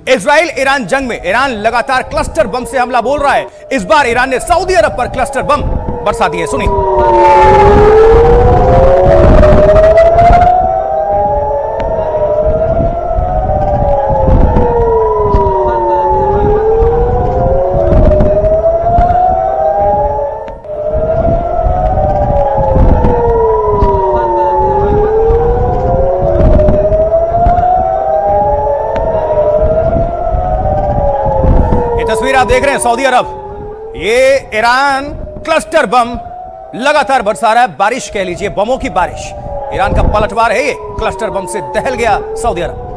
Israel Iran जंग में Iran लगातार क्लस्टर बम से हमला बोल रहा है। इस बार ईरान ने सऊदी अरब पर क्लस्टर बम बरसा दिए। सुनिए। तस्वीर आप देख रहे हैं सऊदी अरब, ये ईरान क्लस्टर बम लगातार बरसा रहा है। बारिश कह लीजिए, बमों की बारिश। ईरान का पलटवार है ये, क्लस्टर बम से दहल गया सऊदी अरब।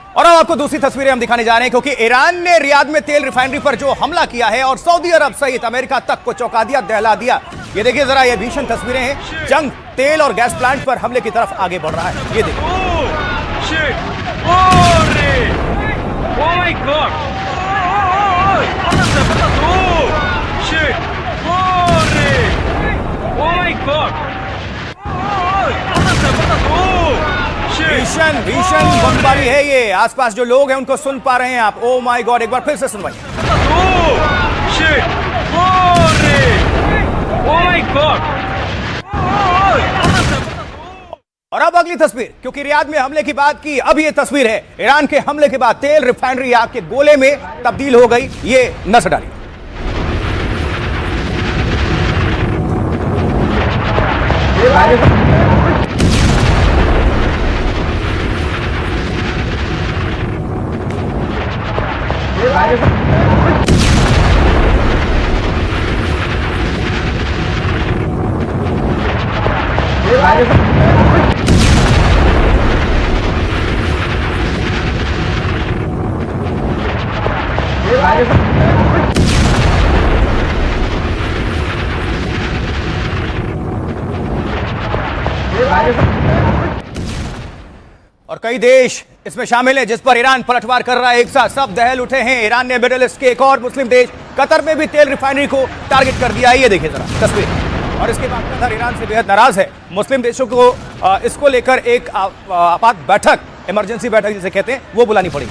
और अब आपको दूसरी तस्वीरें हम दिखाने जा रहे हैं, क्योंकि ईरान ने रियाद में तेल रिफाइनरी पर जो हमला किया है और सऊदी अरब सहित अमेरिका तक को चौंका दिया, दहला दिया। ये देखिए जरा, ये भीषण तस्वीरें हैं। जंग तेल और गैस प्लांट पर हमले की तरफ आगे बढ़ रहा है। ये देखिए। भीषण भीषण बमबारी है ये। आसपास जो लोग हैं उनको सुन पा रहे हैं आप? ओ माय गॉड, एक बार फिर से सुनवाइए। और अब अगली तस्वीर, क्योंकि रियाद में हमले की बात की, अब ये तस्वीर है ईरान के हमले के बाद तेल रिफाइनरी आग के गोले में तब्दील हो गई। ये नजर डालिए। और कई देश इसमें शामिल है जिस पर ईरान पलटवार कर रहा है। एक साथ सब दहल उठे हैं। ईरान ने मिडिल ईस्ट के एक और मुस्लिम देश कतर में भी तेल रिफाइनरी को टारगेट कर दिया है। ये देखिए जरा तस्वीर। और इसके बाद कतर ईरान से बेहद नाराज है। मुस्लिम देशों को इसको लेकर एक आपात बैठक, इमरजेंसी बैठक जिसे कहते हैं, वो बुलानी पड़ी।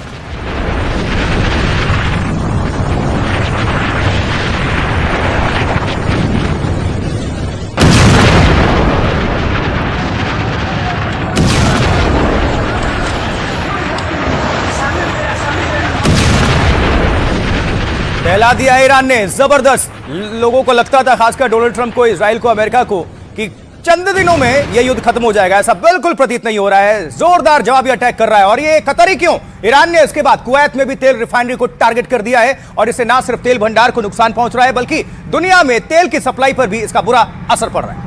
दहला दिया ईरान ने जबरदस्त। लोगों को लगता था, खासकर डोनाल्ड ट्रंप को, इजराइल को, अमेरिका को, कि चंद दिनों में यह युद्ध खत्म हो जाएगा। ऐसा बिल्कुल प्रतीत नहीं हो रहा है। जोरदार जवाबी अटैक कर रहा है। और ये कतर ही क्यों, ईरान ने इसके बाद कुवैत में भी तेल रिफाइनरी को टारगेट कर दिया है। और इससे ना सिर्फ तेल भंडार को नुकसान पहुंच रहा है, बल्कि दुनिया में तेल की सप्लाई पर भी इसका बुरा असर पड़ रहा है।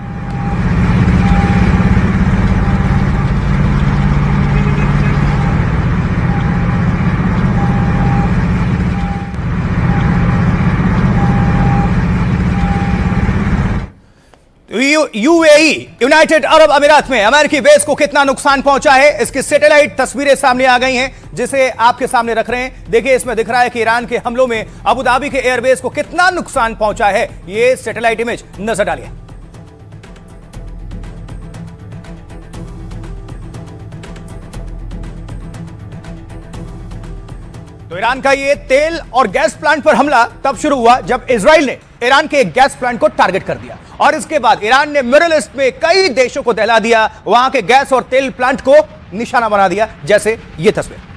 यूएई, यूनाइटेड अरब अमीरात में अमेरिकी बेस को कितना नुकसान पहुंचा है, इसकी सैटेलाइट तस्वीरें सामने आ गई हैं, जिसे आपके सामने रख रहे हैं। देखिए, इसमें दिख रहा है कि ईरान के हमलों में अबू धाबी के एयरबेस को कितना नुकसान पहुंचा है। ये सैटेलाइट इमेज नजर डालिए। तो ईरान का ये तेल और गैस प्लांट पर हमला तब शुरू हुआ जब इजराइल ने ईरान के एक गैस प्लांट को टारगेट कर दिया। और इसके बाद ईरान ने मिडिल ईस्ट में कई देशों को दहला दिया, वहां के गैस और तेल प्लांट को निशाना बना दिया, जैसे ये तस्वीर।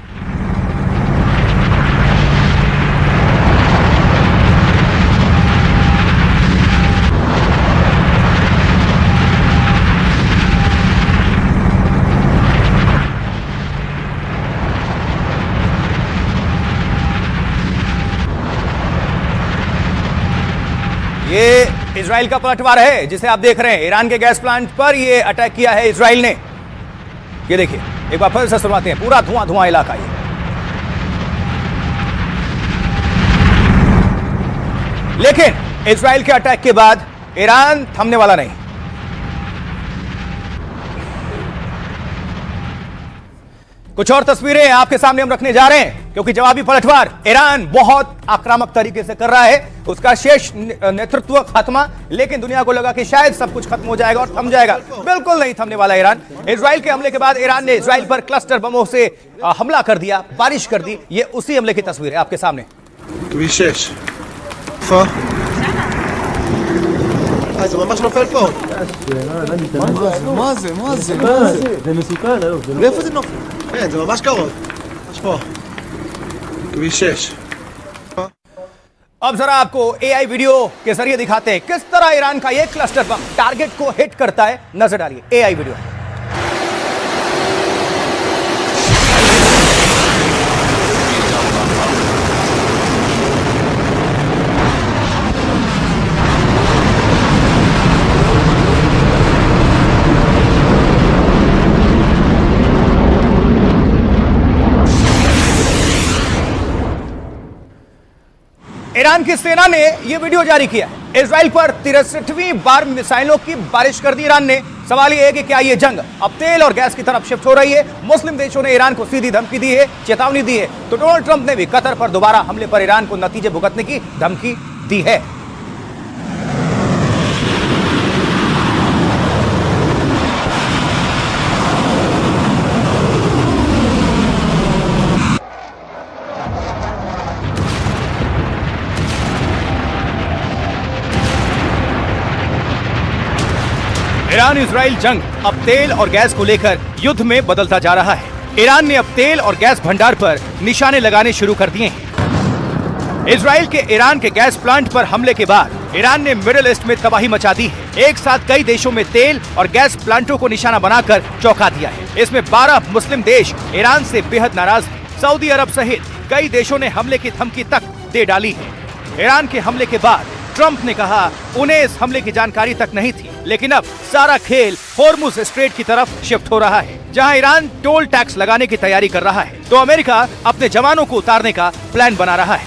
ये इजराइल का पलटवार है जिसे आप देख रहे हैं। ईरान के गैस प्लांट पर ये अटैक किया है इजराइल ने। ये देखिए, एक बार फिर से सुनवाते हैं। पूरा धुआं धुआं इलाका ये। लेकिन इजराइल के अटैक के बाद ईरान थमने वाला नहीं। कुछ और तस्वीरें आपके सामने हम रखने जा रहे हैं। क्योंकि जवाबी पलटवार ईरान बहुत आक्रामक तरीके से कर रहा है, उसका शेष नेतृत्व खत्मा, लेकिन दुनिया को लगा कि शायद सब कुछ खत्म हो जाएगा और थम जाएगा। बिल्कुल नहीं थमने वाला ईरान। इजराइल के हमले के बाद ईरान ने इजराइल पर क्लस्टर बमों से हमला कर दिया, बारिश कर दी। ये उसी हमले की तस्वीर है आपके सामने। זה ממש נופל פה. מה זה? זה מסוכן היום. מאיפה זה נופל? כן, זה ממש קרוב. ממש פה. כביש 6. अब जरा आपको एआई वीडियो के जरिए दिखाते हैं किस तरह ईरान का ये क्लस्टर बम टारगेट को हिट करता है। नजर डालिए एआई वीडियो। ईरान की सेना ने यह वीडियो जारी किया। इजराइल पर 63वीं बार मिसाइलों की बारिश कर दी ईरान ने। सवाल यह है कि क्या यह जंग अब तेल और गैस की तरफ शिफ्ट हो रही है? मुस्लिम देशों ने ईरान को सीधी धमकी दी है, चेतावनी दी है, तो डोनाल्ड ट्रंप ने भी कतर पर दोबारा हमले पर ईरान को नतीजे भुगतने की धमकी दी है। ईरान इजराइल जंग अब तेल और गैस को लेकर युद्ध में बदलता जा रहा है। ईरान ने अब तेल और गैस भंडार पर निशाने लगाने शुरू कर दिए हैं। इजराइल के ईरान के गैस प्लांट पर हमले के बाद ईरान ने मिडिल ईस्ट में तबाही मचा दी है। एक साथ कई देशों में तेल और गैस प्लांटों को निशाना बनाकर चौंका दिया है। इसमें 12 मुस्लिम देश ईरान से बेहद नाराज हैं। सऊदी अरब सहित कई देशों ने हमले की धमकी तक दे डाली है। ईरान के हमले के बाद ट्रंप ने कहा उन्हें इस हमले की जानकारी तक नहीं थी, लेकिन अब सारा खेल होर्मुज स्ट्रेट की तरफ शिफ्ट हो रहा है, जहां ईरान टोल टैक्स लगाने की तैयारी कर रहा है, तो अमेरिका अपने जवानों को उतारने का प्लान बना रहा है।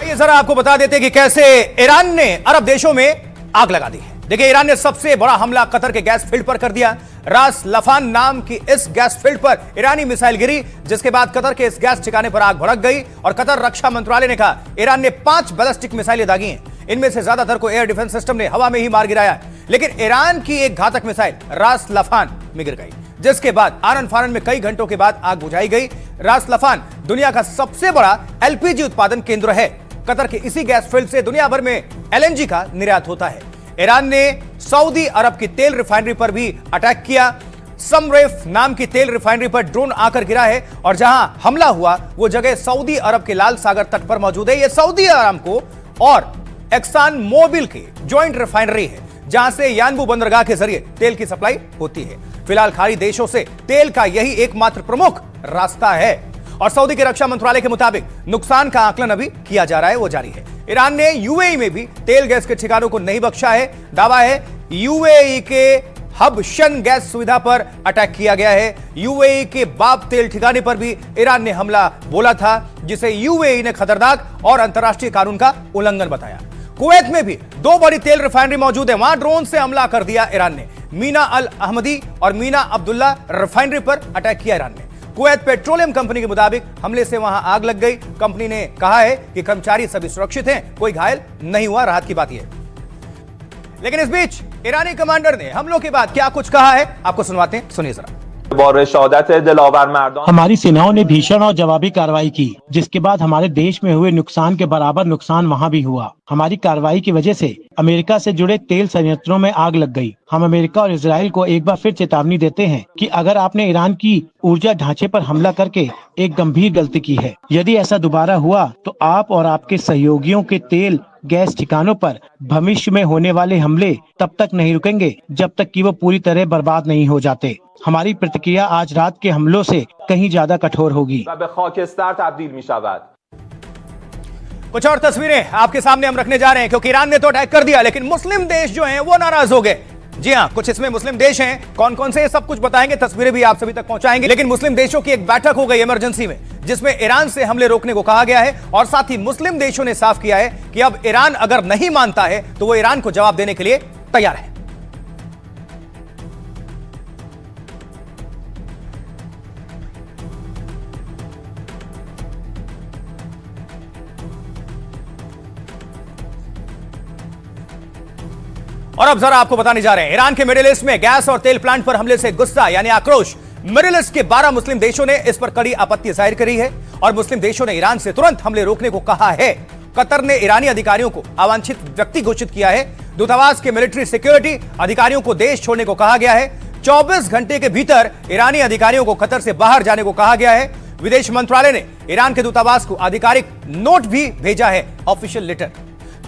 ये जरा आपको बता देते कि कैसे ईरान ने अरब देशों में आग लगा दी है। देखिए, ईरान ने सबसे बड़ा हमला कतर के गैस फील्ड पर कर दिया। रास लफान नाम की इस गैस फील्ड पर ईरानी मिसाइल गिरी, जिसके बाद कतर के इस गैस ठिकाने पर आग भड़क गई और कतर रक्षा मंत्रालय ने कहा ईरान ने 5 बैलिस्टिक मिसाइलें दागी हैं। इनमें से ज्यादातर को एयर डिफेंस सिस्टम ने हवा में ही मार गिराया, लेकिन ईरान की एक घातक मिसाइल रास लफान में गिर गई, जिसके बाद आनन फानन में कई घंटों के बाद आग बुझाई गई। रास लफान दुनिया का सबसे बड़ा एलपीजी उत्पादन केंद्र है। कतर के इसी गैस फील्ड से दुनिया भर में एलएनजी का निर्यात होता है। ईरान ने सऊदी अरब की तेल रिफाइनरी पर भी अटैक किया। समरेफ नाम की तेल रिफाइनरी पर ड्रोन आकर गिरा है और जहां हमला हुआ वो जगह सऊदी अरब के लाल सागर तट पर मौजूद है। यह सऊदी अरामको और एक्सान मोबिल की जॉइंट रिफाइनरी है, जहां से यानबू बंदरगाह के जरिए तेल की सप्लाई होती है। फिलहाल खाड़ी देशों से तेल का यही एकमात्र प्रमुख रास्ता है और सऊदी के रक्षा मंत्रालय के मुताबिक नुकसान का आकलन अभी किया जा रहा है, वो जारी है। ईरान ने यूएई में भी तेल गैस के ठिकानों को नहीं बख्शा है। दावा है यूएई के हब शन गैस सुविधा पर अटैक किया गया है। यूएई के बाब तेल ठिकाने पर भी ईरान ने हमला बोला था, जिसे यूएई ने खतरनाक और अंतर्राष्ट्रीय कानून का उल्लंघन बताया। कुवैत में भी 2 बड़ी तेल रिफाइनरी मौजूद है, वहां ड्रोन से हमला कर दिया ईरान ने। मीना अल अहमदी और मीना अब्दुल्ला रिफाइनरी पर अटैक किया ईरान ने। कुवैत पेट्रोलियम कंपनी के मुताबिक हमले से वहां आग लग गई। कंपनी ने कहा है कि कर्मचारी सभी सुरक्षित हैं, कोई घायल नहीं हुआ, राहत की बात यह। लेकिन इस बीच ईरानी कमांडर ने हमलों के बाद क्या कुछ कहा है, आपको सुनवाते हैं, सुनिए जरा। हमारी सेनाओं ने भीषण और जवाबी कार्रवाई की, जिसके बाद हमारे देश में हुए नुकसान के बराबर नुकसान वहां भी हुआ। हमारी कार्रवाई की वजह से अमेरिका से जुड़े तेल संयंत्रों में आग लग गई। हम अमेरिका और इजराइल को एक बार फिर चेतावनी देते हैं कि अगर आपने ईरान की ऊर्जा ढांचे पर हमला करके एक गंभीर गलती की है, यदि ऐसा दोबारा हुआ तो आप और आपके सहयोगियों के तेल गैस ठिकानों पर भविष्य में होने वाले हमले तब तक नहीं रुकेंगे जब तक कि वो पूरी तरह बर्बाद नहीं हो जाते। हमारी प्रतिक्रिया आज रात के हमलों से कहीं ज्यादा कठोर होगी। कुछ और तस्वीरें आपके सामने हम रखने जा रहे हैं, क्योंकि ईरान ने तो अटैक कर दिया, लेकिन मुस्लिम देश जो हैं वो नाराज हो गए। जी हां, कुछ इसमें मुस्लिम देश हैं, कौन कौन से, सब कुछ बताएंगे, तस्वीरें भी आप सभी तक पहुंचाएंगे। लेकिन मुस्लिम देशों की एक बैठक हो गई इमरजेंसी में, जिसमें ईरान से हमले रोकने को कहा गया है और साथ ही मुस्लिम देशों ने साफ किया है कि अब ईरान अगर नहीं मानता है तो वो ईरान को जवाब देने के लिए तैयार है। और अब जरा आपको बताने जा रहे हैं, ईरान के मिडिल ईस्ट में गैस और तेल प्लांट पर हमले से गुस्सा यानी आक्रोश। मिडिल ईस्ट के 12 मुस्लिम देशों ने इस पर कड़ी आपत्ति जाहिर करी है और मुस्लिम देशों ने ईरान से तुरंत हमले रोकने को कहा है। कतर ने ईरानी अधिकारियों को अवांछित व्यक्ति घोषित किया है। दूतावास के मिलिट्री सिक्योरिटी अधिकारियों को देश छोड़ने को कहा गया है। 24 घंटे के भीतर ईरानी अधिकारियों को कतर से बाहर जाने को कहा गया है। विदेश मंत्रालय ने ईरान के दूतावास को आधिकारिक नोट भी भेजा है, ऑफिशियल लेटर।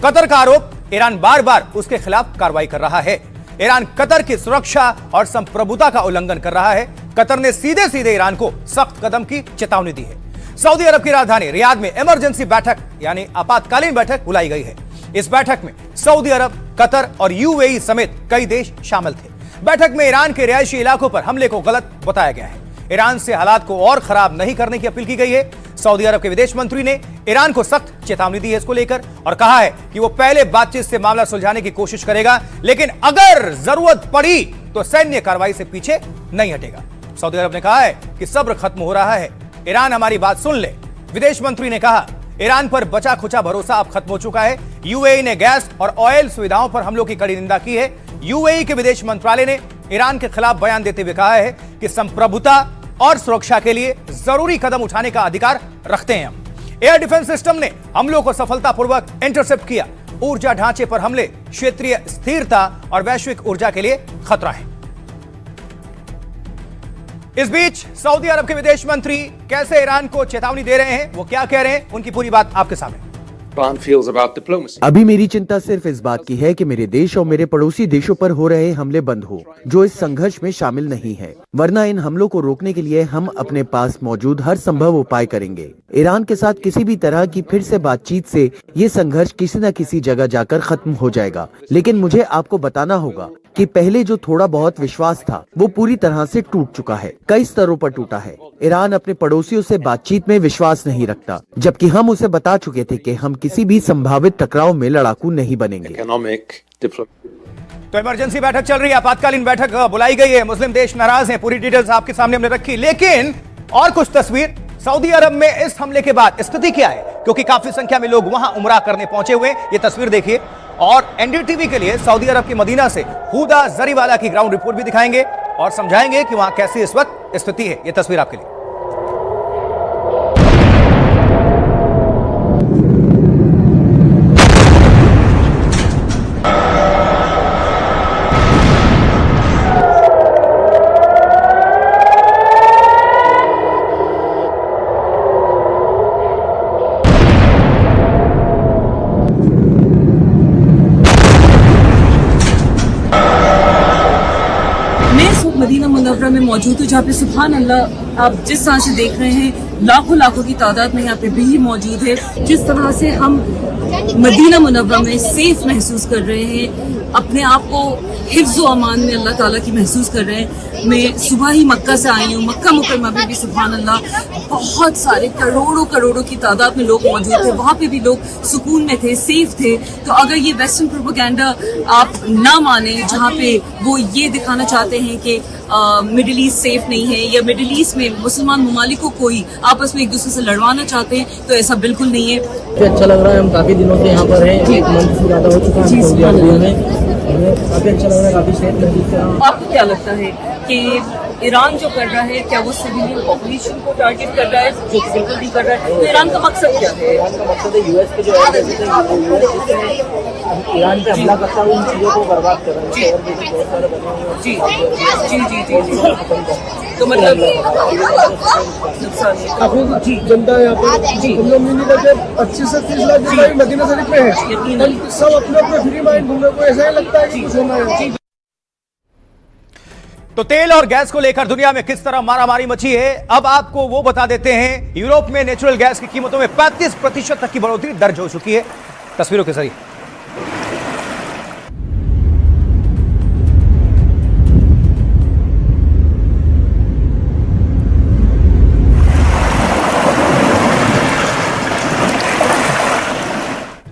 कतर का आरोप, ईरान बार बार उसके खिलाफ कार्रवाई कर रहा है। ईरान कतर की सुरक्षा और संप्रभुता का उल्लंघन कर रहा है। कतर ने सीधे सीधे ईरान को सख्त कदम की चेतावनी दी है। सऊदी अरब की राजधानी रियाद में इमरजेंसी बैठक यानी आपातकालीन बैठक बुलाई गई है। इस बैठक में सऊदी अरब, कतर और यूएई समेत कई देश शामिल थे। बैठक में ईरान के रिहायशी इलाकों पर हमले को गलत बताया गया है। ईरान से हालात को और खराब नहीं करने की अपील की गई है। सऊदी अरब के विदेश मंत्री ने ईरान को सख्त चेतावनी दी है इसको लेकर और कहा है कि वो पहले बातचीत से मामला सुलझाने की कोशिश करेगा, लेकिन अगर जरूरत पड़ी तो सैन्य कार्रवाई से पीछे नहीं हटेगा। सऊदी अरब ने कहा है कि सब्र खत्म हो रहा है, ईरान हमारी बात सुन ले। विदेश मंत्री ने कहा ईरान पर बचा खुचा भरोसा अब खत्म हो चुका है। यूएई ने गैस और ऑयल सुविधाओं पर हमलों की कड़ी निंदा की है। यूएई के विदेश मंत्रालय ने ईरान के खिलाफ बयान देते हुए कहा है कि संप्रभुता और सुरक्षा के लिए जरूरी कदम उठाने का अधिकार रखते हैं हम। एयर डिफेंस सिस्टम ने हमलों को सफलतापूर्वक इंटरसेप्ट किया। ऊर्जा ढांचे पर हमले क्षेत्रीय स्थिरता और वैश्विक ऊर्जा के लिए खतरा है। इस बीच सऊदी अरब के विदेश मंत्री कैसे ईरान को चेतावनी दे रहे हैं, वो क्या कह रहे हैं, उनकी पूरी बात आपके सामने। अभी मेरी चिंता सिर्फ इस बात की है कि मेरे देश और मेरे पड़ोसी देशों पर हो रहे हमले बंद हो, जो इस संघर्ष में शामिल नहीं है। वरना इन हमलों को रोकने के लिए हम अपने पास मौजूद हर संभव उपाय करेंगे। ईरान के साथ किसी भी तरह की फिर से बातचीत से ये संघर्ष किसी न किसी जगह जाकर खत्म हो जाएगा। लेकिन मुझे आपको बताना होगा कि पहले जो थोड़ा बहुत विश्वास था वो पूरी तरह से टूट चुका है, कई स्तरों पर टूटा है। ईरान अपने पड़ोसियों से बातचीत में विश्वास नहीं रखता, जबकि हम उसे बता चुके थे कि हम किसी भी संभावित टकराव में लड़ाकू नहीं बनेंगे। तो इमरजेंसी बैठक चल रही है, आपातकालीन बैठक बुलाई गई है। मुस्लिम देश नाराज हैं, पूरी डिटेल्स आपके सामने हमने रखी। लेकिन और कुछ तस्वीर सऊदी अरब में इस हमले के बाद स्थिति क्या है, क्योंकि काफी संख्या में लोग वहां उमरा करने पहुंचे हुए। ये तस्वीर देखिए और एनडीटीवी के लिए सऊदी अरब की मदीना से हुदा जरीवाला की ग्राउंड रिपोर्ट भी दिखाएंगे और समझाएंगे कि वहां कैसी इस वक्त स्थिति है। ये तस्वीर आपके लिए। मदीना मुनव्वरा में मौजूद हूँ, जहाँ पे सुभान अल्लाह आप जिस तरह से देख रहे हैं लाखों लाखों की तादाद में यहाँ पे भीड़ मौजूद है। जिस तरह से हम मदीना मुनव्वरा में सेफ महसूस कर रहे हैं, अपने आप को हिफ्ज़ व अमान में अल्लाह ताला की महसूस कर रहे हैं। मैं सुबह ही मक्का से आई हूँ। मक्का मुकर्रमा में भी सुभान अल्लाह बहुत सारे करोड़ों की तादाद में लोग मौजूद थे। वहाँ पे भी लोग सुकून में थे, सेफ थे। तो अगर ये वेस्टर्न प्रोपेगेंडा आप ना माने, जहाँ पे वो ये दिखाना चाहते हैं कि मिडिल ईस्ट सेफ नहीं है या मिडिल ईस्ट में मुसलमान ममालिक को कोई आपस में एक दूसरे से लड़वाना चाहते हैं, तो ऐसा बिल्कुल नहीं है। अच्छा लग रहा है, हम काफी दिनों से यहाँ पर हैं, एक मंथ से ज्यादा हो चुका है सऊदी अरब में। काफी अच्छा लग रहा है, काफी सेफ महसूस कर रहा हूँ। आपको क्या लगता है कि ईरान जो कर रहा है, क्या वो सिविलियन पॉपुलेशन को टारगेट कर रहा है, जो कि बिल्कुल नहीं कर रहा है? तो ईरान का मकसद क्या है? ईरान का मकसद है यूएस के जो एयरबेसेस हैं ईरान पे हमला करता हुआ इन चीजों को बर्बाद कर रहा है। एयरबेसेस बहुत सारे बने हुए हैं। जी। तो मतलब नुकसान है। काफी जनता यहाँ पर जी हम लोग नहीं लगे 25 से 30 लाख जनता मदीना शरीफ में है। सब अपने अपने फ्री माइंड घूमे को ऐसा ही लगता है कि कुछ होना है। तो तेल और गैस को लेकर दुनिया में किस तरह मारामारी मची है, अब आपको वो बता देते हैं। यूरोप में नेचुरल गैस की कीमतों में 35% तक की बढ़ोतरी दर्ज हो चुकी है। तस्वीरों के जरिए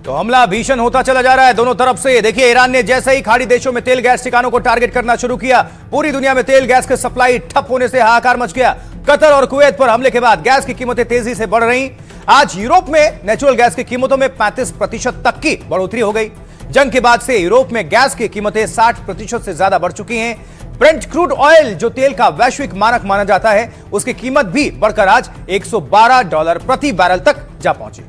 तो हमला भीषण होता चला जा रहा है दोनों तरफ से। देखिए, ईरान ने जैसे ही खाड़ी देशों में तेल गैस ठिकानों को टारगेट करना शुरू किया, पूरी दुनिया में तेल गैस की सप्लाई ठप होने से हाहाकार मच गया। कतर और कुवैत पर हमले के बाद गैस की कीमतें तेजी से बढ़ रही। आज यूरोप में नेचुरल गैस की कीमतों में 35% तक की बढ़ोतरी हो गई। जंग के बाद से यूरोप में गैस की कीमतें 60% से ज्यादा बढ़ चुकी हैं। ब्रेंट क्रूड ऑयल जो तेल का वैश्विक मानक माना जाता है, उसकी कीमत भी बढ़कर आज $112 प्रति बैरल तक जा पहुंची।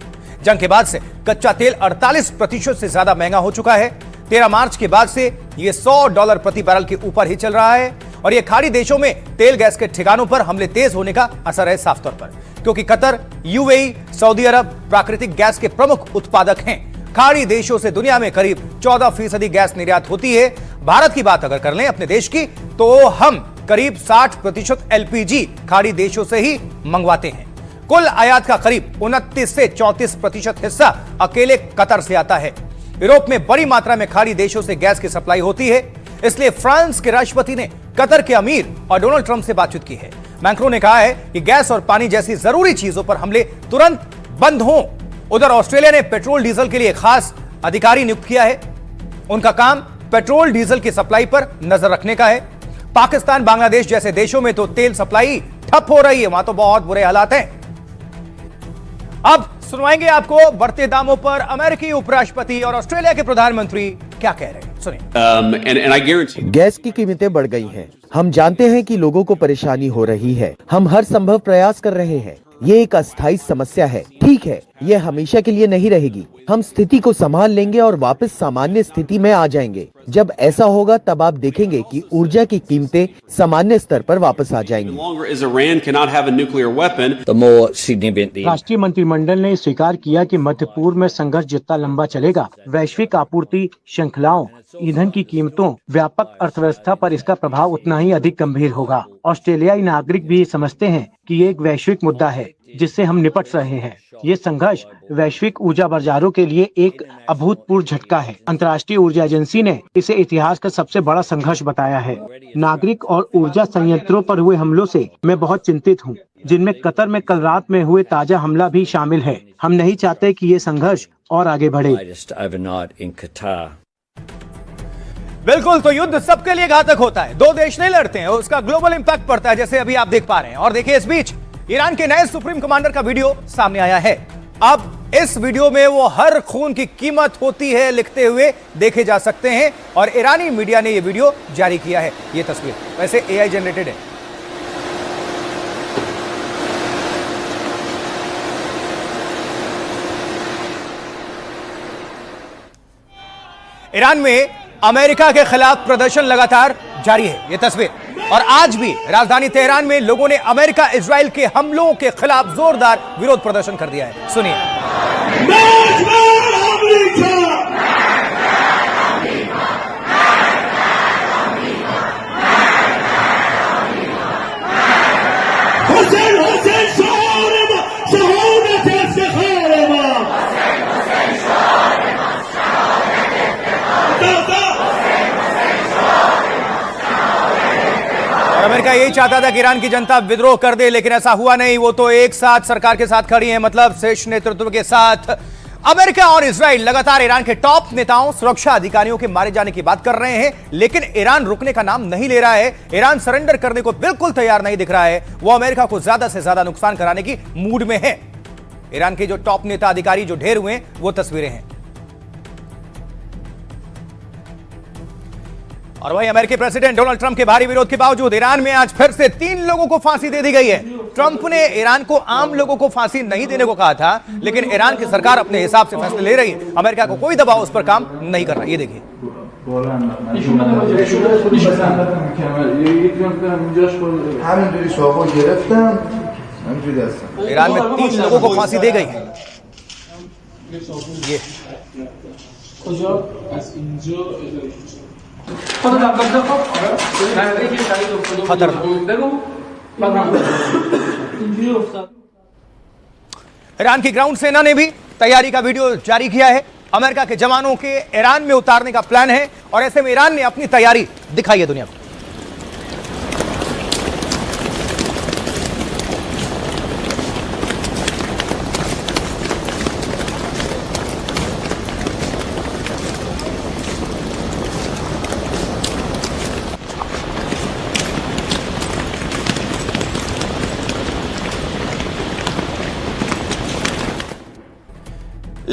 जंग के बाद से कच्चा तेल 48% से ज्यादा महंगा हो चुका है। 13 मार्च के बाद से यह $100 प्रति बैरल के ऊपर ही चल रहा है और यह खाड़ी देशों में तेल गैस के ठिकानों पर हमले तेज होने का असर है साफ तौर पर, क्योंकि कतर, यूएई, सऊदी अरब प्राकृतिक गैस के प्रमुख उत्पादक हैं। खाड़ी देशों से दुनिया में करीब 14% गैस निर्यात होती है। भारत की बात अगर कर लें अपने देश की, तो हम करीब 60% एलपीजी खाड़ी देशों से ही मंगवाते हैं। कुल आयात का करीब 29 से 34% हिस्सा अकेले कतर से आता है। यूरोप में बड़ी मात्रा में खाड़ी देशों से गैस की सप्लाई होती है, इसलिए फ्रांस के राष्ट्रपति ने कतर के अमीर और डोनाल्ड ट्रंप से बातचीत की है। मैक्रोन ने कहा है कि गैस और पानी जैसी जरूरी चीजों पर हमले तुरंत बंद हों। उधर ऑस्ट्रेलिया ने पेट्रोल डीजल के लिए खास अधिकारी नियुक्त किया है। उनका काम पेट्रोल डीजल की सप्लाई पर नजर रखने का है। पाकिस्तान, बांग्लादेश जैसे देशों में तो तेल सप्लाई ठप हो रही है, वहां तो बहुत बुरे हालात हैं। अब सुनवाएंगे आपको बढ़ते दामों पर अमेरिकी उपराष्ट्रपति और ऑस्ट्रेलिया के प्रधानमंत्री क्या कह रहे हैं, सुनिए। गैस की कीमतें बढ़ गई हैं। हम जानते हैं कि लोगों को परेशानी हो रही है। हम हर संभव प्रयास कर रहे हैं। ये एक अस्थायी समस्या है, ठीक है, ये हमेशा के लिए नहीं रहेगी। हम स्थिति को संभाल लेंगे और वापस सामान्य स्थिति में आ जाएंगे। जब ऐसा होगा तब आप देखेंगे कि ऊर्जा की कीमतें सामान्य स्तर पर वापस आ जाएंगी। राष्ट्रीय मंत्रिमंडल ने स्वीकार किया कि मध्य पूर्व में संघर्ष जितना लंबा चलेगा, वैश्विक आपूर्ति श्रृंखलाओं, ईंधन की कीमतों, व्यापक अर्थव्यवस्था पर इसका प्रभाव उतना ही अधिक गंभीर होगा। ऑस्ट्रेलियाई नागरिक भी समझते हैं कि ये एक वैश्विक मुद्दा है जिससे हम निपट रहे हैं। ये संघर्ष वैश्विक ऊर्जा बाजारों के लिए एक अभूतपूर्व झटका है। अंतर्राष्ट्रीय ऊर्जा एजेंसी ने इसे इतिहास का सबसे बड़ा संघर्ष बताया है। नागरिक और ऊर्जा संयंत्रों पर हुए हमलों से मैं बहुत चिंतित हूँ, जिनमें कतर में कल रात में हुए ताजा हमला भी शामिल है। हम नहीं चाहते कि ये संघर्ष और आगे बढ़े। बिल्कुल, तो युद्ध सबके लिए घातक होता है। दो देश नहीं लड़ते हैं, उसका ग्लोबल इंपैक्ट पड़ता है, जैसे अभी आप देख पा रहे हैं। और देखिए, इस बीच ईरान के नए सुप्रीम कमांडर का वीडियो सामने आया है। अब इस वीडियो में वो हर खून की कीमत होती है लिखते हुए देखे जा सकते हैं और ईरानी मीडिया ने ये वीडियो जारी किया है। ये तस्वीर वैसे एआई जनरेटेड है। ईरान में अमेरिका के खिलाफ प्रदर्शन लगातार जारी है, ये तस्वीर। और आज भी राजधानी तेहरान में लोगों ने अमेरिका इजराइल के हमलों के खिलाफ जोरदार विरोध प्रदर्शन कर दिया है। सुनिए। अमेरिका यही चाहता था कि ईरान की जनता विद्रोह कर दे, लेकिन ऐसा हुआ नहीं। वो तो एक साथ सरकार के साथ खड़ी है, मतलब शीर्ष नेतृत्व के साथ। अमेरिका और इजराइल लगातार ईरान के टॉप नेताओं, सुरक्षा अधिकारियों के मारे जाने की बात कर रहे हैं, लेकिन ईरान रुकने का नाम नहीं ले रहा है। ईरान सरेंडर करने को बिल्कुल तैयार नहीं दिख रहा है। वो अमेरिका को ज्यादा से ज्यादा नुकसान कराने की मूड में है। ईरान के जो टॉप नेता अधिकारी जो ढेर हुए हैं, वो तस्वीरें हैं। और वहीं अमेरिकी प्रेसिडेंट डोनाल्ड ट्रंप के भारी विरोध के बावजूद ईरान में आज फिर से 3 लोगों को फांसी दे दी गई है। ट्रंप ने ईरान को आम लोगों को फांसी नहीं देने को कहा था, लेकिन ईरान की सरकार अपने हिसाब से फैसले ले रही है। अमेरिका को कोई दबाव उस पर काम नहीं कर रहा। ये देखिए। ईरान में 3 लोगों को फांसी दे गई है। ये ईरान की ग्राउंड सेना ने भी तैयारी का वीडियो जारी किया है। अमेरिका के जवानों के ईरान में उतारने का प्लान है और ऐसे में ईरान ने अपनी तैयारी दिखाई है दुनिया को।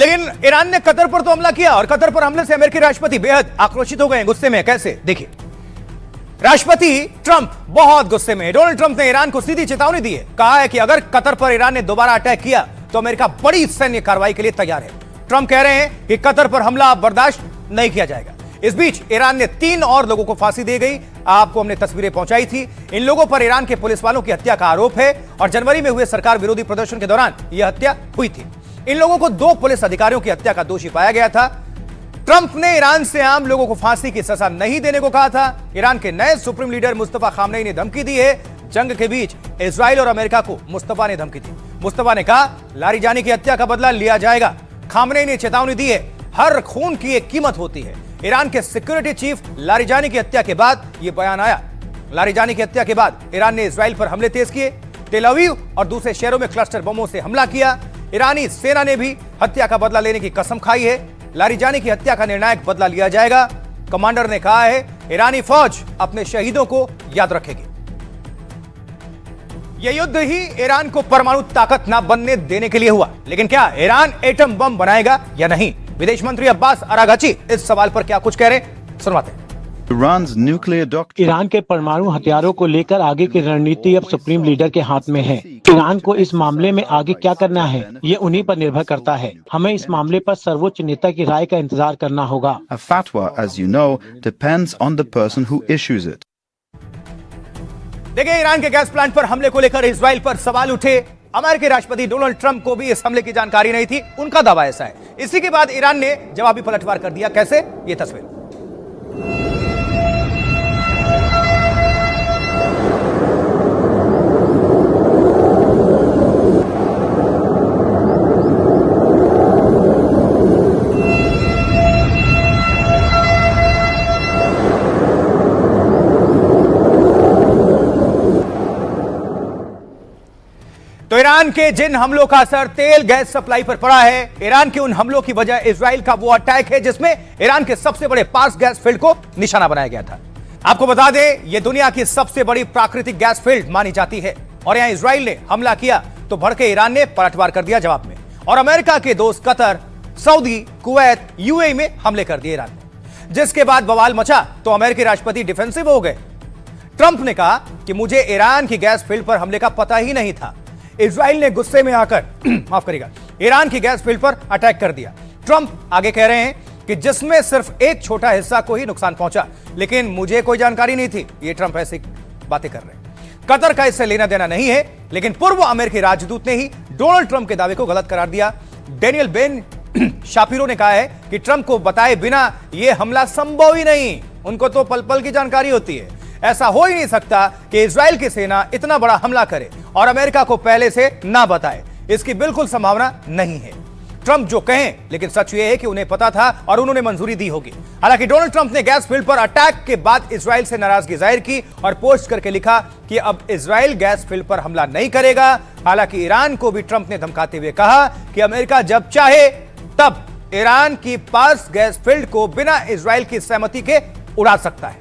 लेकिन ईरान ने कतर पर तो हमला किया और कतर पर हमले से अमेरिकी राष्ट्रपति बेहद आक्रोशित हो गए, गुस्से में। कैसे, देखिए। राष्ट्रपति ट्रंप बहुत गुस्से में। डोनाल्ड ट्रंप ने ईरान को सीधी चेतावनी दी है। कहा है कि अगर कतर पर ईरान ने दोबारा अटैक किया तो अमेरिका बड़ी सैन्य कार्रवाई के लिए तैयार है। ट्रंप कह रहे हैं कि कतर पर हमला बर्दाश्त नहीं किया जाएगा। इस बीच ईरान ने 3 और लोगों को फांसी दे गई। आपको हमने तस्वीरें पहुंचाई थी। इन लोगों पर ईरान के पुलिस वालों की हत्या का आरोप है और जनवरी में हुए सरकार विरोधी प्रदर्शन के दौरान यह हत्या हुई थी। इन लोगों को 2 पुलिस अधिकारियों की हत्या का दोषी पाया गया था। ट्रंप ने ईरान से आम लोगों को फांसी की सजा नहीं देने को कहा था। ईरान के नए सुप्रीम लीडर मुस्तफा खामनेई ने धमकी दी है। जंग के बीच इजराइल और अमेरिका को मुस्तफा ने धमकी दी। मुस्तफा ने कहा, लारिजानी की हत्या का बदला लिया जाएगा। खामनेई ने चेतावनी दी है, हर खून की एक कीमत होती है। ईरान के सिक्योरिटी चीफ लारिजानी की हत्या के बाद यह बयान आया। लारिजानी की हत्या के बाद ईरान ने इजराइल पर हमले तेज किए। तेल अवीव और दूसरे शहरों में क्लस्टर बमों से हमला किया। ईरानी सेना ने भी हत्या का बदला लेने की कसम खाई है। लारिजानी की हत्या का निर्णायक बदला लिया जाएगा। कमांडर ने कहा है, ईरानी फौज अपने शहीदों को याद रखेगी। यह युद्ध ही ईरान को परमाणु ताकत न बनने देने के लिए हुआ, लेकिन क्या ईरान एटम बम बनाएगा या नहीं? विदेश मंत्री अब्बास अरागाची इस सवाल पर क्या कुछ कह रहे हैं, सुनवाते हैं। ईरान के परमाणु हथियारों को लेकर आगे की रणनीति अब सुप्रीम लीडर के हाथ में है। ईरान को इस मामले में आगे क्या करना है, ये उन्हीं पर निर्भर करता है। हमें इस मामले पर सर्वोच्च नेता की राय का इंतजार करना होगा। A fatwa, as you know, depends on the person who issues it. देखिए, ईरान के गैस प्लांट पर हमले को लेकर इजराइल पर सवाल उठे। अमेरिकी राष्ट्रपति डोनाल्ड ट्रंप को भी इस हमले की जानकारी नहीं थी, उनका दावा ऐसा है। इसी के बाद ईरान ने जवाबी पलटवार कर दिया। कैसे, ये तस्वीर। तो ईरान के जिन हमलों का असर तेल गैस सप्लाई पर पड़ा है, ईरान के उन हमलों की वजह इजराइल का वो अटैक है जिसमें ईरान के सबसे बड़े पार्स गैस फील्ड को निशाना बनाया गया था। आपको बता दें, यह दुनिया की सबसे बड़ी प्राकृतिक गैस फील्ड मानी जाती है और यहां इजराइल ने हमला किया तो भड़के ईरान ने पलटवार कर दिया जवाब में। और अमेरिका के दोस्त कतर, सऊदी, कुवैत, यूएई में हमले कर दिए ईरान ने, जिसके बाद बवाल मचा तो अमेरिकी राष्ट्रपति डिफेंसिव हो गए। ट्रंप ने कहा कि मुझे ईरान की गैस फील्ड पर हमले का पता ही नहीं था। इजराइल ने गुस्से में आकर माफ करिएगा, ईरान की गैस फील्ड पर अटैक कर दिया। ट्रंप आगे कह रहे हैं कि जिसमें सिर्फ एक छोटा हिस्सा को ही नुकसान पहुंचा, लेकिन मुझे कोई जानकारी नहीं थी। ये ट्रंप ऐसी बातें कर रहे हैं। कतर का इससे लेना देना नहीं है, लेकिन पूर्व अमेरिकी राजदूत ने ही डोनाल्ड ट्रंप के दावे को गलत करार दिया। डेनियल बेन शापिरो ने कहा है कि ट्रंप को बताए बिना यह हमला संभव ही नहीं। उनको तो पल पल की जानकारी होती है। ऐसा हो ही नहीं सकता कि इजराइल की सेना इतना बड़ा हमला करे और अमेरिका को पहले से ना बताए। इसकी बिल्कुल संभावना नहीं है। ट्रंप जो कहें, लेकिन सच यह है कि उन्हें पता था और उन्होंने मंजूरी दी होगी। हालांकि डोनाल्ड ट्रंप ने गैस फील्ड पर अटैक के बाद इजराइल से नाराजगी जाहिर की और पोस्ट करके लिखा कि अब इजराइल गैस फील्ड पर हमला नहीं करेगा। हालांकि ईरान को भी ट्रंप ने धमकाते हुए कहा कि अमेरिका जब चाहे तब ईरान की पास गैस फील्ड को बिना इजराइल की सहमति के उड़ा सकता है।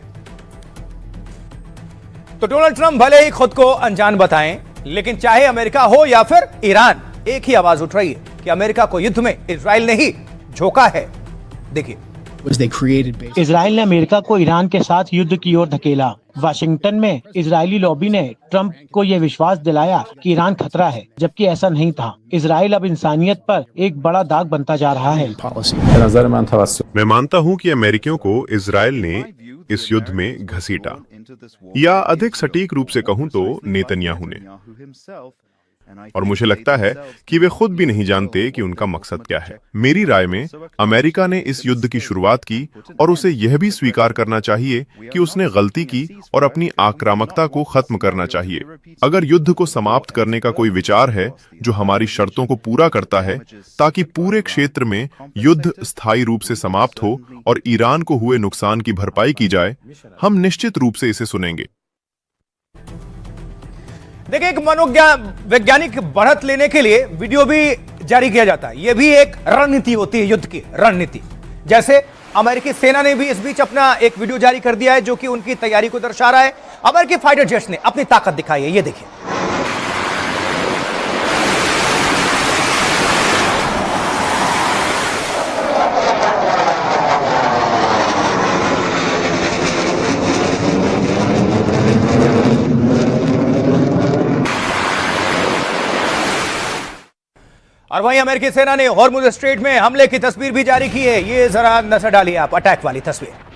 तो डोनाल्ड ट्रंप भले ही खुद को अनजान बताएं, लेकिन चाहे अमेरिका हो या फिर ईरान, एक ही आवाज उठ रही है कि अमेरिका को युद्ध में इजराइल ने ही झोंका है। देखिए, इजराइल ने अमेरिका को ईरान के साथ युद्ध की ओर धकेला। वाशिंगटन में इजरायली लॉबी ने ट्रंप को यह विश्वास दिलाया कि ईरान खतरा है, जबकि ऐसा नहीं था। इजराइल अब इंसानियत पर एक बड़ा दाग बनता जा रहा है। मैं मानता हूं कि अमेरिकियों को इजराइल ने इस युद्ध में घसीटा, या अधिक सटीक रूप से कहूं तो नेतन्याहू ने। और मुझे लगता है कि वे खुद भी नहीं जानते कि उनका मकसद क्या है। मेरी राय में अमेरिका ने इस युद्ध की शुरुआत की और उसे यह भी स्वीकार करना चाहिए कि उसने गलती की और अपनी आक्रामकता को खत्म करना चाहिए। अगर युद्ध को समाप्त करने का कोई विचार है जो हमारी शर्तों को पूरा करता है ताकि पूरे क्षेत्र में युद्ध स्थायी रूप से समाप्त हो और ईरान को हुए नुकसान की भरपाई की जाए, हम निश्चित रूप से इसे सुनेंगे। देखिए, एक मनोवैज्ञानिक बढ़त लेने के लिए वीडियो भी जारी किया जाता है। यह भी एक रणनीति होती है, युद्ध की रणनीति। जैसे अमेरिकी सेना ने भी इस बीच अपना एक वीडियो जारी कर दिया है जो कि उनकी तैयारी को दर्शा रहा है। अमेरिकी फाइटर जेट्स ने अपनी ताकत दिखाई है, ये देखिए। और वहीं अमेरिकी सेना ने हॉर्मुज स्ट्रेट में हमले की तस्वीर भी जारी की है। ये जरा नजर डालिए आप, अटैक वाली तस्वीर।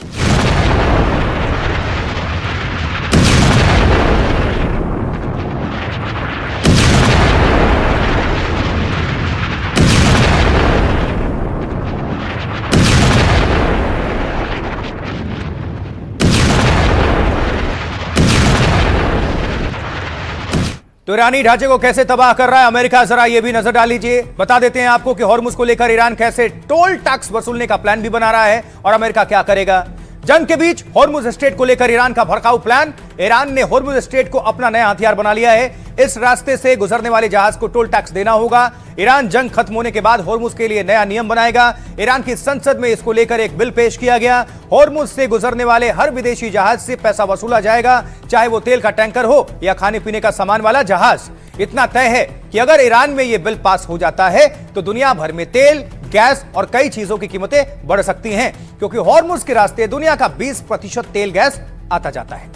तो ईरानी ढांचे को कैसे तबाह कर रहा है अमेरिका, जरा ये भी नजर डाल लीजिए। बता देते हैं आपको कि हॉर्मुज को लेकर ईरान कैसे टोल टैक्स वसूलने का प्लान भी बना रहा है और अमेरिका क्या करेगा। जंग के बीच हॉर्मुज स्ट्रेट को लेकर ईरान का भड़काऊ प्लान। ईरान ने हॉर्मुज स्ट्रेट को अपना नया हथियार बना लिया है। इस रास्ते से गुजरने वाले जहाज को टोल टैक्स देना होगा। ईरान जंग खत्म होने के बाद हॉर्मुज के लिए नया नियम बनाएगा। ईरान की संसद में इसको लेकर एक बिल पेश किया गया। हॉर्मुज से गुजरने वाले हर विदेशी जहाज से पैसा वसूला जाएगा, चाहे वो तेल का टैंकर हो या खाने पीने का सामान वाला जहाज। इतना तय है कि अगर ईरान में यह बिल पास हो जाता है तो दुनिया भर में तेल, गैस और कई चीजों की कीमतें बढ़ सकती हैं, क्योंकि हॉर्मुज के रास्ते दुनिया का 20% तेल गैस आता जाता है।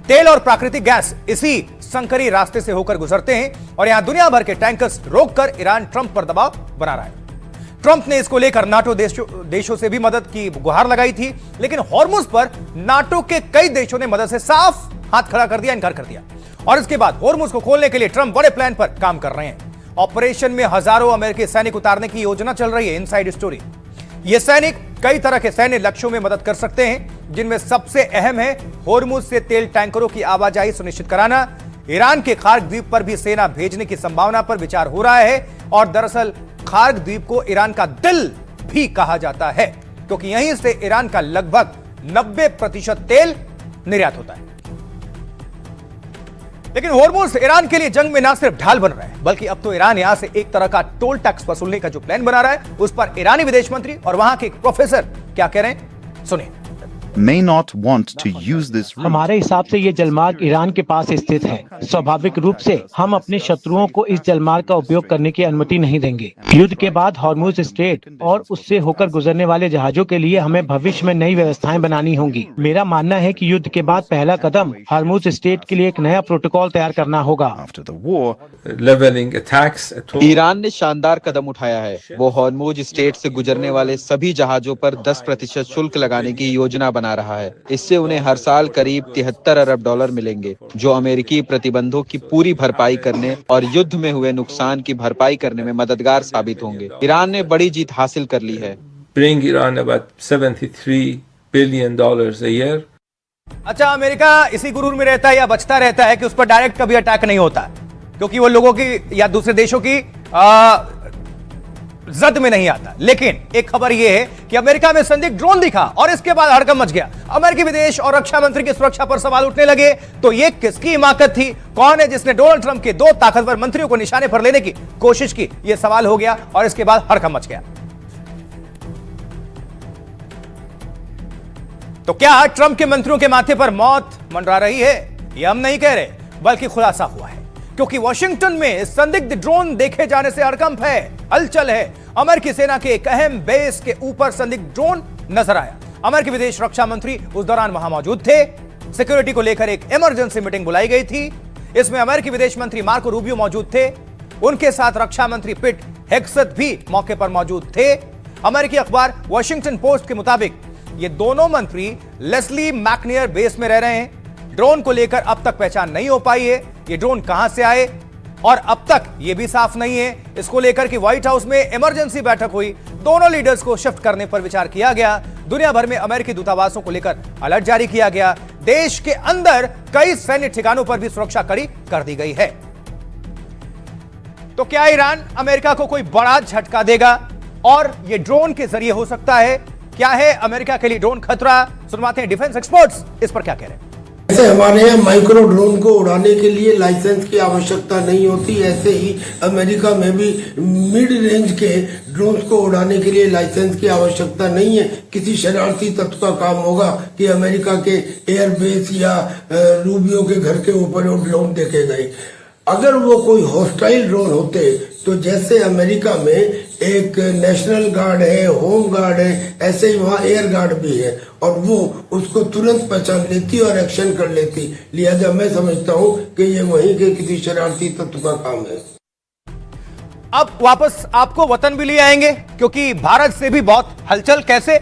तेल और प्राकृतिक गैस इसी संकरी रास्ते से होकर गुजरते हैं और यहां दुनिया भर के टैंकर्स रोककर ईरान ट्रंप पर दबाव बना रहा है। ट्रंप ने इसको लेकर नाटो देशों से भी मदद की गुहार लगाई थी, लेकिन हॉर्मुज पर नाटो के कई देशों ने मदद से साफ हाथ खड़ा कर दिया, इनकार कर दिया। और इसके बाद हॉर्मुज को खोलने के लिए ट्रंप बड़े प्लान पर काम कर रहे हैं। ऑपरेशन में हजारों अमेरिकी सैनिक उतारने की योजना चल रही है। इनसाइड स्टोरी, ये सैनिक कई तरह के सैन्य लक्ष्यों में मदद कर सकते हैं, जिनमें सबसे अहम है हॉर्मुज से तेल टैंकरों की आवाजाही सुनिश्चित कराना। ईरान के खार्ग द्वीप पर भी सेना भेजने की संभावना पर विचार हो रहा है और दरअसल खार्ग द्वीप को ईरान का दिल भी कहा जाता है, क्योंकि यहीं से ईरान का लगभग 90% तेल निर्यात होता है। लेकिन हॉर्मुज ईरान के लिए जंग में ना सिर्फ ढाल बन रहा है, बल्कि अब तो ईरान यहां से एक तरह का टोल टैक्स वसूलने का जो प्लान बना रहा है, उस पर ईरानी विदेश मंत्री और वहां के एक प्रोफेसर क्या कह रहे हैं, सुनिए। may not want to use this route. हमारे हिसाब से ये जलमार्ग ईरान के पास स्थित है। स्वाभाविक रूप से हम अपने शत्रुओं को इस जलमार्ग का उपयोग करने की अनुमति नहीं देंगे। युद्ध के बाद हॉर्मुज स्ट्रेट और उससे होकर गुजरने वाले जहाजों के लिए हमें भविष्य में नई व्यवस्थाएं बनानी होंगी। मेरा मानना है कि युद्ध के बाद पहला कदम हॉर्मुज स्ट्रेट के लिए एक नया प्रोटोकॉल तैयार करना होगा। After the war, ईरान ने शानदार कदम उठाया है। वो हॉर्मुज स्ट्रेट से गुजरने वाले सभी जहाजों पर 10% शुल्क लगाने की योजना बना रहा है। इससे उन्हें हर साल करीब $73 अरब मिलेंगे, जो अमेरिकी प्रतिबंधों की पूरी भरपाई करने और युद्ध में हुए नुकसान की भरपाई करने में मददगार साबित होंगे। ईरान ने बड़ी जीत हासिल कर ली है। Bring Iran about $73 billion a year. अच्छा, अमेरिका इसी गुरूर में रहता है या बचता रहता है कि उस पर डायरेक्ट कभी अटैक नहीं होता, क्योंकि वो लोगों की या दूसरे देशों की जद में नहीं आता। लेकिन एक खबर यह है कि अमेरिका में संदिग्ध ड्रोन दिखा और इसके बाद हड़कंप मच गया। अमेरिकी विदेश और रक्षा मंत्री की सुरक्षा पर सवाल उठने लगे। तो यह किसकी हिमाकत थी? कौन है जिसने डोनाल्ड ट्रंप के 2 ताकतवर मंत्रियों को निशाने पर लेने की कोशिश की? यह सवाल हो गया और इसके बाद हड़कंप मच गया। तो क्या ट्रंप के मंत्रियों के माथे पर मौत मंडरा रही है? यह हम नहीं कह रहे, बल्कि खुलासा हुआ है, क्योंकि वॉशिंगटन में संदिग्ध ड्रोन देखे जाने से हड़कंप है, हलचल है। अमेरिकी सेना के एक अहम बेस के ऊपर संदिग्ध ड्रोन नजर आया। अमेरिकी विदेश रक्षा मंत्री उस दौरान वहां मौजूद थे। सिक्योरिटी को लेकर एक इमरजेंसी मीटिंग बुलाई गई थी। इसमें अमेरिकी विदेश मंत्री मार्को रूबियो मौजूद थे। उनके साथ रक्षा मंत्री पिट हेग्सेथ भी मौके पर मौजूद थे। अमेरिकी अखबार वॉशिंगटन पोस्ट के मुताबिक ये दोनों मंत्री लेस्ली मैकनियर बेस में रह रहे हैं। ड्रोन को लेकर अब तक पहचान नहीं हो पाई है, ये ड्रोन कहां से आए, और अब तक यह भी साफ नहीं है। इसको लेकर कि व्हाइट हाउस में इमरजेंसी बैठक हुई, दोनों लीडर्स को शिफ्ट करने पर विचार किया गया। दुनिया भर में अमेरिकी दूतावासों को लेकर अलर्ट जारी किया गया। देश के अंदर कई सैन्य ठिकानों पर भी सुरक्षा कड़ी कर दी गई है। तो क्या ईरान अमेरिका को कोई बड़ा झटका देगा और यह ड्रोन के जरिए हो सकता है? क्या है अमेरिका के लिए ड्रोन खतरा? सुनवाते हैं डिफेंस एक्सपर्ट्स इस पर क्या कह रहे हैं। ऐसे हमारे यहाँ माइक्रो ड्रोन को उड़ाने के लिए लाइसेंस की आवश्यकता नहीं होती, ऐसे ही अमेरिका में भी मिड रेंज के ड्रोन को उड़ाने के लिए लाइसेंस की आवश्यकता नहीं है। किसी शरारती तत्व का काम होगा कि अमेरिका के एयरबेस या रूबियो के घर के ऊपर वो ड्रोन देखे गए। अगर वो कोई हॉस्टाइल ड्रोन होते तो जैसे अमेरिका में एक नेशनल गार्ड है, होम गार्ड है, ऐसे ही वहाँ एयर गार्ड भी है और वो उसको तुरंत पहचान लेती और एक्शन कर लेती। लिहाजा मैं समझता हूँ कि ये वहीं के किसी शरारती तत्व का काम है। अब वापस आपको वतन भी ले आएंगे, क्योंकि भारत से भी बहुत हलचल। कैसे?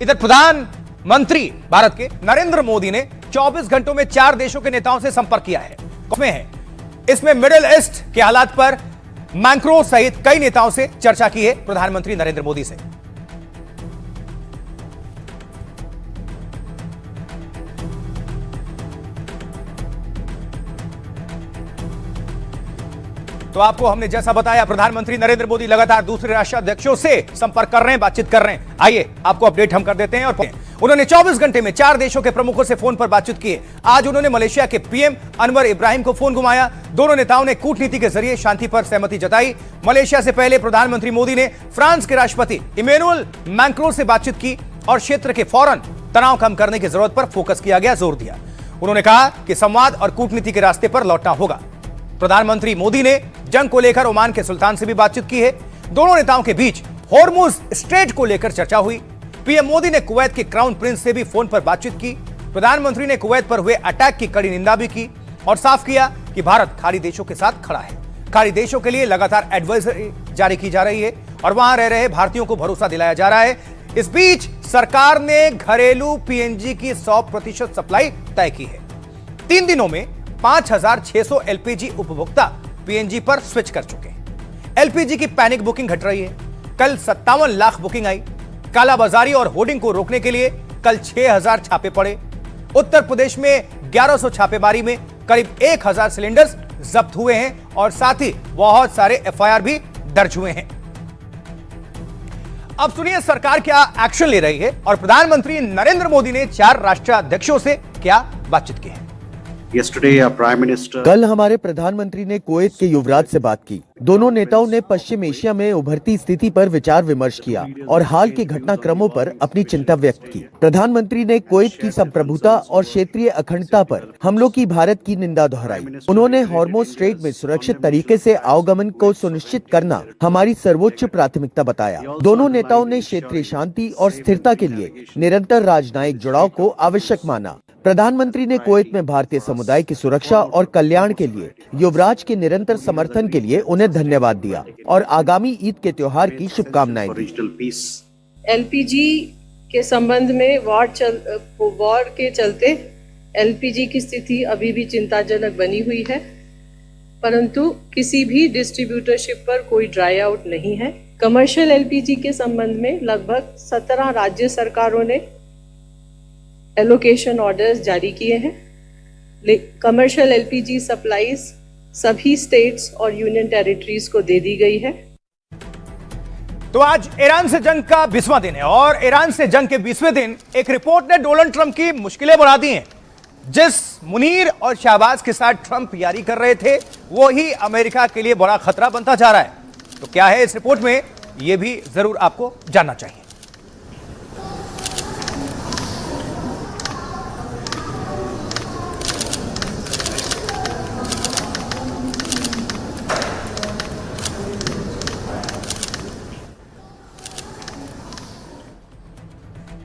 इधर प्रधानमंत्री भारत के नरेंद्र मोदी ने 24 घंटों में 4 देशों के नेताओं से संपर्क किया है। इसमें मिडिल ईस्ट के हालात पर मैक्रो सहित कई नेताओं से चर्चा की है प्रधानमंत्री नरेंद्र मोदी से। तो आपको हमने जैसा बताया, प्रधानमंत्री नरेंद्र मोदी लगातार दूसरे राष्ट्राध्यक्षों से संपर्क कर रहे हैं, बातचीत कर रहे हैं। आइए आपको अपडेट हम कर देते हैं। और उन्होंने 24 घंटे में 4 देशों के प्रमुखों से फोन पर बातचीत की है। आज उन्होंने मलेशिया के पीएम अनवर इब्राहिम को फोन घुमाया। दोनों नेताओं ने कूटनीति के जरिए शांति पर सहमति जताई। मलेशिया से पहले प्रधानमंत्री मोदी ने फ्रांस के राष्ट्रपति इमैनुअल मैक्रों से बातचीत की और क्षेत्र के फौरन तनाव कम करने की जरूरत पर फोकस किया गया, जोर दिया। उन्होंने कहा कि संवाद और कूटनीति के रास्ते पर लौटना होगा। प्रधानमंत्री मोदी ने जंग को लेकर ओमान के सुल्तान से भी बातचीत की है। दोनों नेताओं के बीच हॉर्मुज स्ट्रेट को लेकर चर्चा हुई। पीएम मोदी ने कुवैत के क्राउन प्रिंस से भी फोन पर बातचीत की। प्रधानमंत्री ने कुवैत पर हुए अटैक की कड़ी निंदा भी की और साफ किया कि भारत खाड़ी देशों के साथ खड़ा है। खाड़ी देशों के लिए लगातार एडवाइजरी जारी की जा रही है और वहां रह रहे भारतीयों को भरोसा दिलाया जा रहा है। इस बीच सरकार ने घरेलू पीएनजी की 100% सप्लाई तय की है। 3 दिनों में 5,600 एलपीजी उपभोक्ता पीएनजी पर स्विच कर चुके हैं। एलपीजी की पैनिक बुकिंग घट रही है। कल 57 लाख बुकिंग आई। कालाबाजारी और होर्डिंग को रोकने के लिए कल 6,000 छापे पड़े। उत्तर प्रदेश में 1100 छापेमारी में करीब 1,000 सिलेंडर्स जब्त हुए हैं और साथ ही बहुत सारे एफआईआर भी दर्ज हुए हैं। अब सुनिए सरकार क्या एक्शन ले रही है और प्रधानमंत्री नरेंद्र मोदी ने 4 राष्ट्राध्यक्षों से क्या बातचीत की है। कल हमारे प्रधानमंत्री ने कुवैत के युवराज से बात की। दोनों नेताओं ने पश्चिम एशिया में उभरती स्थिति पर विचार विमर्श किया और हाल के घटनाक्रमों पर अपनी चिंता व्यक्त की। प्रधानमंत्री ने कुवैत की संप्रभुता और क्षेत्रीय अखंडता पर हमलों की भारत की निंदा दोहराई। उन्होंने हॉर्मुज स्ट्रेट में सुरक्षित तरीके से आवागमन को सुनिश्चित करना हमारी सर्वोच्च प्राथमिकता बताया। दोनों नेताओं ने क्षेत्रीय शांति और स्थिरता के लिए निरंतर राजनयिक जुड़ाव को आवश्यक माना। प्रधानमंत्री ने कुवैत में भारतीय समुदाय की सुरक्षा और कल्याण के लिए युवराज के निरंतर समर्थन के लिए उन्हें धन्यवाद दिया और आगामी ईद के त्योहार की शुभकामनाएं दी। एलपीजी के संबंध में वॉर के चलते एलपीजी की स्थिति अभी भी चिंताजनक बनी हुई है, परंतु किसी भी डिस्ट्रीब्यूटरशिप पर कोई ड्राई आउट नहीं है। कमर्शियल एलपीजी के संबंध में लगभग 17 राज्य सरकारों ने एलोकेशन ऑर्डर्स जारी किए हैं। कमर्शियल एलपीजी सप्लाईज सभी स्टेट्स और यूनियन टेरिटरीज को दे दी गई है। तो आज ईरान से जंग का 20वां दिन है और ईरान से जंग के 20वें दिन एक रिपोर्ट ने डोनाल्ड ट्रंप की मुश्किलें बढ़ा दी हैं। जिस मुनीर और शहबाज के साथ ट्रंप यारी कर रहे थे वो ही अमेरिका के लिए बड़ा खतरा बनता जा रहा है। तो क्या है इस रिपोर्ट में, यह भी जरूर आपको जानना चाहिए।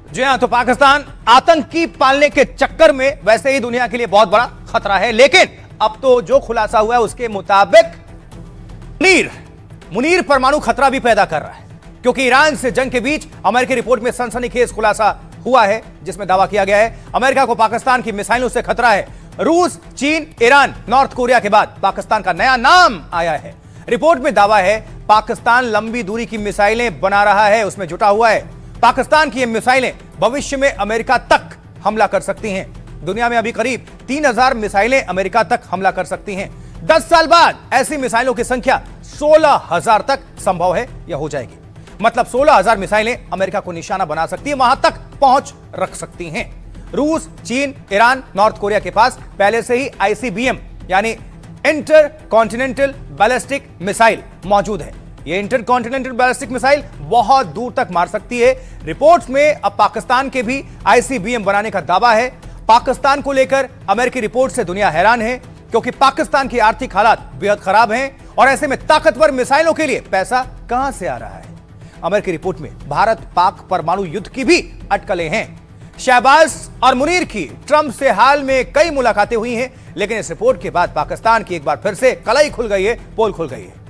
जी हां, तो पाकिस्तान आतंकी पालने के चक्कर में वैसे ही दुनिया के लिए बहुत बड़ा खतरा है, लेकिन अब तो जो खुलासा हुआ है उसके मुताबिक मुनीर परमाणु खतरा भी पैदा कर रहा है, क्योंकि ईरान से जंग के बीच अमेरिकी रिपोर्ट में सनसनीखेज खुलासा हुआ है जिसमें दावा किया गया है अमेरिका को पाकिस्तान की मिसाइलों से खतरा है। रूस, चीन, ईरान, नॉर्थ कोरिया के बाद पाकिस्तान का नया नाम आया है। रिपोर्ट में दावा है पाकिस्तान लंबी दूरी की मिसाइलें बना रहा है, उसमें जुटा हुआ है। पाकिस्तान की ये मिसाइलें भविष्य में अमेरिका तक हमला कर सकती हैं। दुनिया में अभी करीब 3,000 मिसाइलें अमेरिका तक हमला कर सकती हैं। 10 साल बाद ऐसी मिसाइलों की संख्या 16,000 तक संभव है या हो जाएगी। मतलब 16,000 मिसाइलें अमेरिका को निशाना बना सकती है, वहां तक पहुंच रख सकती हैं। रूस, चीन, ईरान, नॉर्थ कोरिया के पास पहले से ही आईसीबीएम यानी इंटर कॉन्टिनेंटल बैलिस्टिक मिसाइल मौजूद है। ये इंटरकॉन्टिनेंटल बैलिस्टिक मिसाइल बहुत दूर तक मार सकती है। रिपोर्ट्स में अब पाकिस्तान के भी आईसीबीएम बनाने का दावा है। पाकिस्तान को लेकर अमेरिकी रिपोर्ट से दुनिया हैरान है, क्योंकि पाकिस्तान की आर्थिक हालात बेहद खराब हैं और ऐसे में ताकतवर मिसाइलों के लिए पैसा कहां से आ रहा है। अमेरिकी रिपोर्ट में भारत पाक परमाणु युद्ध की भी अटकलें हैं। शहबाज और मुनीर की ट्रंप से हाल में कई मुलाकातें हुई हैं, लेकिन इस रिपोर्ट के बाद पाकिस्तान की एक बार फिर से कलाई खुल गई है, पोल खुल गई है।